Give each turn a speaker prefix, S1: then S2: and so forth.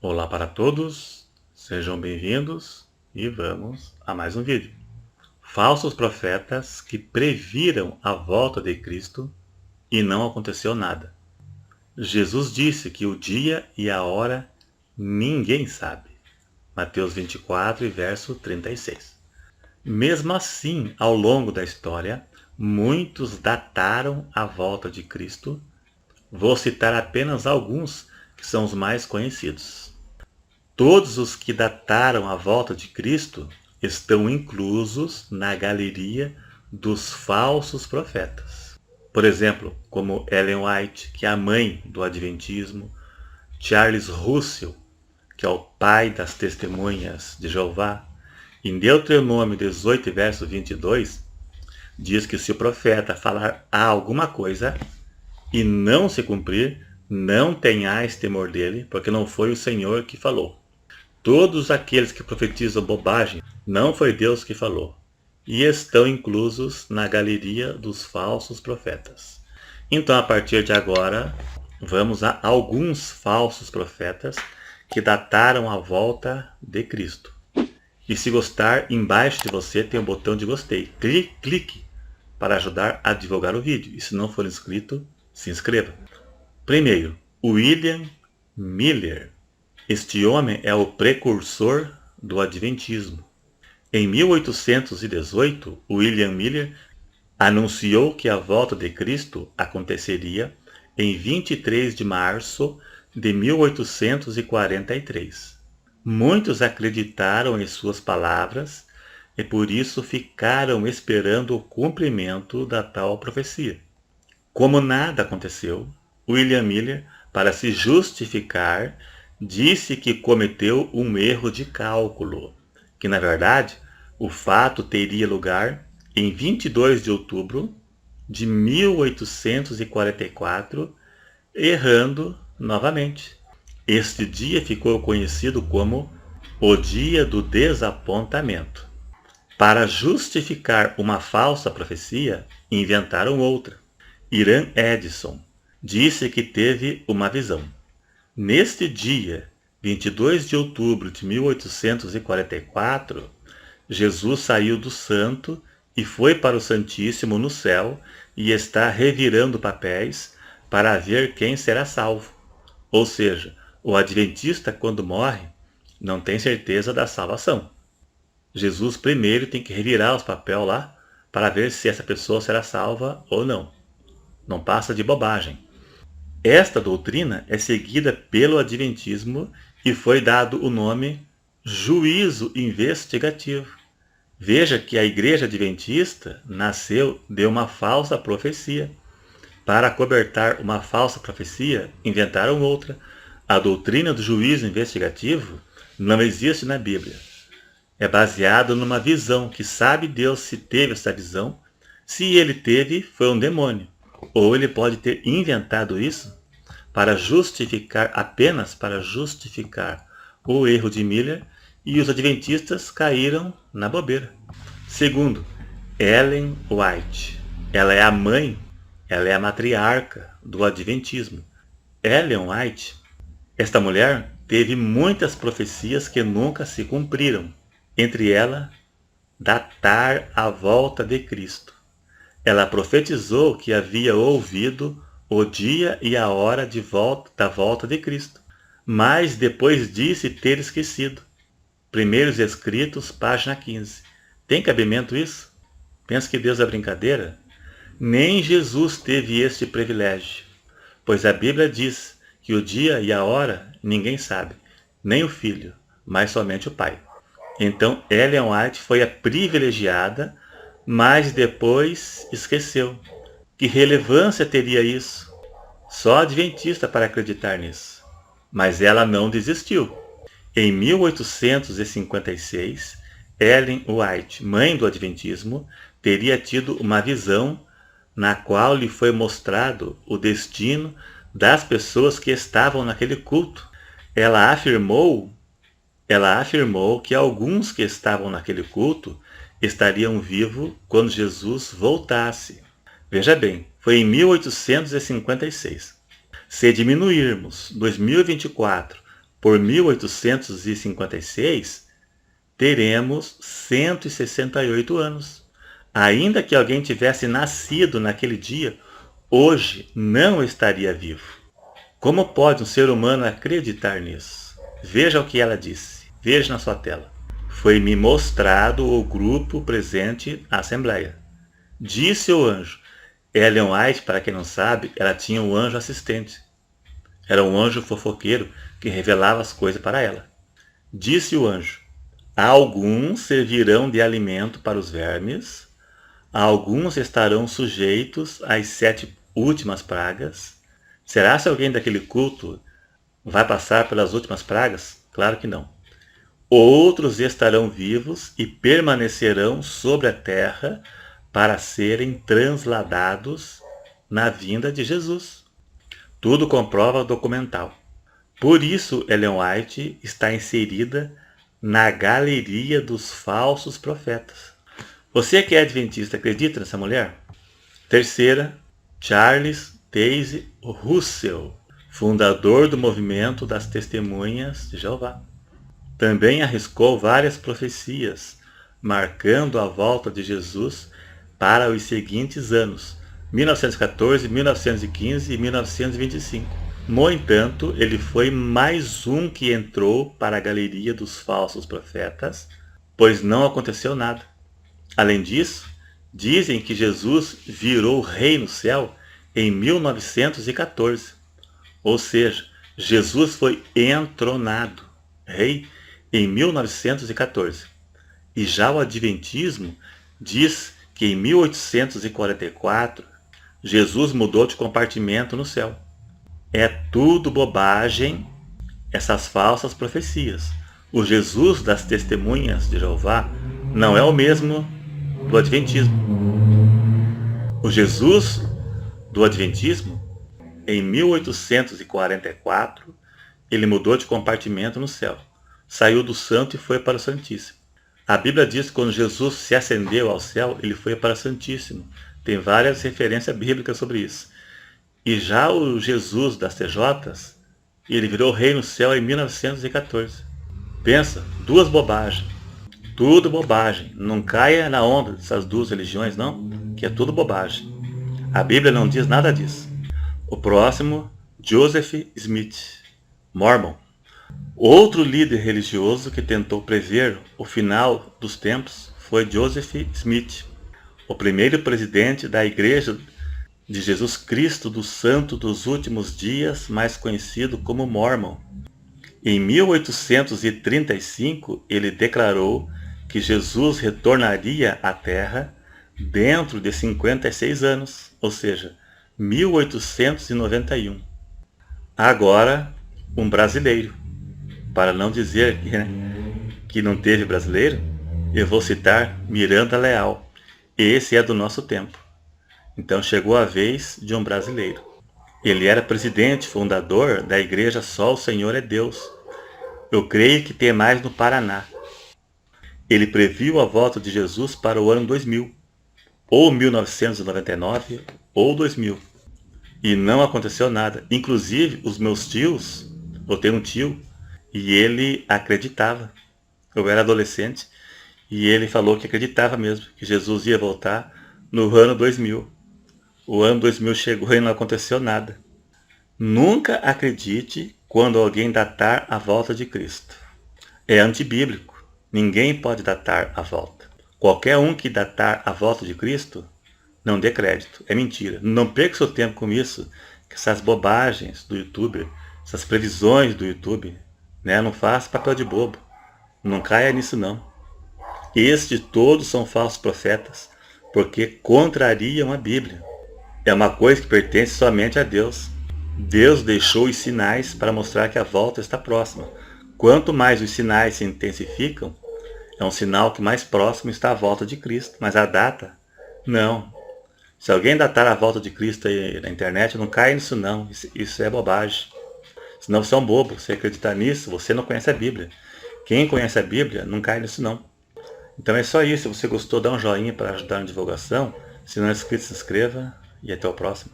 S1: Olá para todos, sejam bem-vindos e vamos a mais um vídeo. Falsos profetas que previram a volta de Cristo e não aconteceu nada. Jesus disse que o dia e a hora ninguém sabe. Mateus 24 e verso 36. Mesmo assim, ao longo da história, muitos dataram a volta de Cristo. Vou citar apenas alguns que são os mais conhecidos. Todos os que dataram a volta de Cristo estão inclusos na galeria dos falsos profetas. Por exemplo, como Ellen White, que é a mãe do Adventismo, Charles Russell, que é o pai das testemunhas de Jeová. Em Deuteronômio 18, verso 22, diz que se o profeta falar alguma coisa e não se cumprir, não tenhais temor dele, porque não foi o Senhor que falou. Todos aqueles que profetizam bobagem, não foi Deus que falou, e estão inclusos na galeria dos falsos profetas. Então, a partir de agora, vamos a alguns falsos profetas que dataram a volta de Cristo. E se gostar, embaixo de você tem o botão de gostei. Clique para ajudar a divulgar o vídeo. E se não for inscrito, se inscreva. Primeiro, William Miller. Este homem é o precursor do Adventismo. Em 1818, William Miller anunciou que a volta de Cristo aconteceria em 23 de março de 1843. Muitos acreditaram em suas palavras e por isso ficaram esperando o cumprimento da tal profecia. Como nada aconteceu, William Miller, para se justificar, disse que cometeu um erro de cálculo, que na verdade o fato teria lugar em 22 de outubro de 1844, errando novamente. Este dia ficou conhecido como o Dia do Desapontamento. Para justificar uma falsa profecia, inventaram outra. Hiram Edson disse que teve uma visão. Neste dia, 22 de outubro de 1844, Jesus saiu do santo e foi para o Santíssimo no céu e está revirando papéis para ver quem será salvo. Ou seja, o adventista, quando morre, não tem certeza da salvação. Jesus primeiro tem que revirar os papéis lá para ver se essa pessoa será salva ou não. Não passa de bobagem. Esta doutrina é seguida pelo Adventismo e foi dado o nome juízo investigativo. Veja que a Igreja Adventista nasceu de uma falsa profecia. Para acobertar uma falsa profecia, inventaram outra. A doutrina do juízo investigativo não existe na Bíblia. É baseado numa visão que sabe Deus se teve essa visão. Se ele teve, foi um demônio. Ou ele pode ter inventado isso apenas para justificar o erro de Miller, e os adventistas caíram na bobeira. Segundo, Ellen White. Ela é a mãe, ela é a matriarca do Adventismo. Ellen White, esta mulher teve muitas profecias que nunca se cumpriram. Entre elas, datar a volta de Cristo. Ela profetizou que havia ouvido o dia e a hora da volta de Cristo, mas depois disse ter esquecido. Primeiros Escritos, página 15. Tem cabimento isso? Pensa que Deus é brincadeira? Nem Jesus teve este privilégio, pois a Bíblia diz que o dia e a hora ninguém sabe, nem o Filho, mas somente o Pai. Então Ellen White foi a privilegiada, mas depois esqueceu. Que relevância teria isso? Só adventista para acreditar nisso. Mas ela não desistiu. Em 1856, Ellen White, mãe do Adventismo, teria tido uma visão na qual lhe foi mostrado o destino das pessoas que estavam naquele culto. Ela afirmou que alguns que estavam naquele culto estariam vivos quando Jesus voltasse. Veja bem, foi em 1856. Se diminuirmos 2024 por 1856, teremos 168 anos. Ainda que alguém tivesse nascido naquele dia, hoje não estaria vivo. Como pode um ser humano acreditar nisso? Veja o que ela disse. Veja na sua tela. Foi-me mostrado o grupo presente à Assembleia. Disse o anjo. Ellen White, para quem não sabe, ela tinha um anjo assistente. Era um anjo fofoqueiro que revelava as coisas para ela. Disse o anjo. Alguns servirão de alimento para os vermes, alguns estarão sujeitos às 7 últimas pragas. Será que alguém daquele culto vai passar pelas últimas pragas? Claro que não. Outros estarão vivos e permanecerão sobre a terra para serem transladados na vinda de Jesus. Tudo com prova documental. Por isso, Ellen White está inserida na galeria dos falsos profetas. Você que é adventista, acredita nessa mulher? Terceira, Charles Taze Russell, fundador do movimento das Testemunhas de Jeová. Também arriscou várias profecias, marcando a volta de Jesus para os seguintes anos, 1914, 1915 e 1925. No entanto, ele foi mais um que entrou para a galeria dos falsos profetas, pois não aconteceu nada. Além disso, dizem que Jesus virou rei no céu em 1914. Ou seja, Jesus foi entronado rei em 1914. E já o Adventismo diz que em 1844 Jesus mudou de compartimento no céu. É tudo bobagem essas falsas profecias. O Jesus das Testemunhas de Jeová não é o mesmo do Adventismo. O Jesus do Adventismo, em 1844, ele mudou de compartimento no céu. Saiu do santo e foi para o Santíssimo. A Bíblia diz que quando Jesus se ascendeu ao céu, ele foi para o Santíssimo. Tem várias referências bíblicas sobre isso. E já o Jesus das TJs, ele virou rei no céu em 1914. Pensa, duas bobagens. Tudo bobagem. Não caia na onda dessas duas religiões, não, que é tudo bobagem. A Bíblia não diz nada disso. O próximo, Joseph Smith, Mormon. Outro líder religioso que tentou prever o final dos tempos foi Joseph Smith, o primeiro presidente da Igreja de Jesus Cristo do Santo dos Últimos Dias, mais conhecido como Mormon. Em 1835, ele declarou que Jesus retornaria à Terra dentro de 56 anos, ou seja, 1891. Agora, um brasileiro. Para não dizer que não teve brasileiro, eu vou citar Miranda Leal. Esse é do nosso tempo. Então chegou a vez de um brasileiro. Ele era presidente fundador da igreja Só o Senhor é Deus. Eu creio que tem mais no Paraná. Ele previu a volta de Jesus para o ano 2000, ou 1999, ou 2000. E não aconteceu nada. Inclusive, os meus tios, eu tenho um tio, e ele acreditava. Eu era adolescente, e ele falou que acreditava mesmo, que Jesus ia voltar no ano 2000. O ano 2000 chegou e não aconteceu nada. Nunca acredite quando alguém datar a volta de Cristo. É antibíblico. Ninguém pode datar a volta. Qualquer um que datar a volta de Cristo, não dê crédito. É mentira. Não perca seu tempo com isso. Que essas bobagens do YouTube, essas previsões do YouTube, não faça papel de bobo. Não caia nisso não. Estes todos são falsos profetas, porque contrariam a Bíblia. É uma coisa que pertence somente a Deus. Deus deixou os sinais para mostrar que a volta está próxima. Quanto mais os sinais se intensificam, é um sinal que mais próximo está a volta de Cristo. Mas a data, não. Se alguém datar a volta de Cristo aí na internet, não cai nisso não. Isso é bobagem. Senão você é um bobo. Se acreditar nisso, você não conhece a Bíblia. Quem conhece a Bíblia, não cai nisso não. Então é só isso. Se você gostou, dá um joinha para ajudar na divulgação. Se não é inscrito, se inscreva. E até o próximo.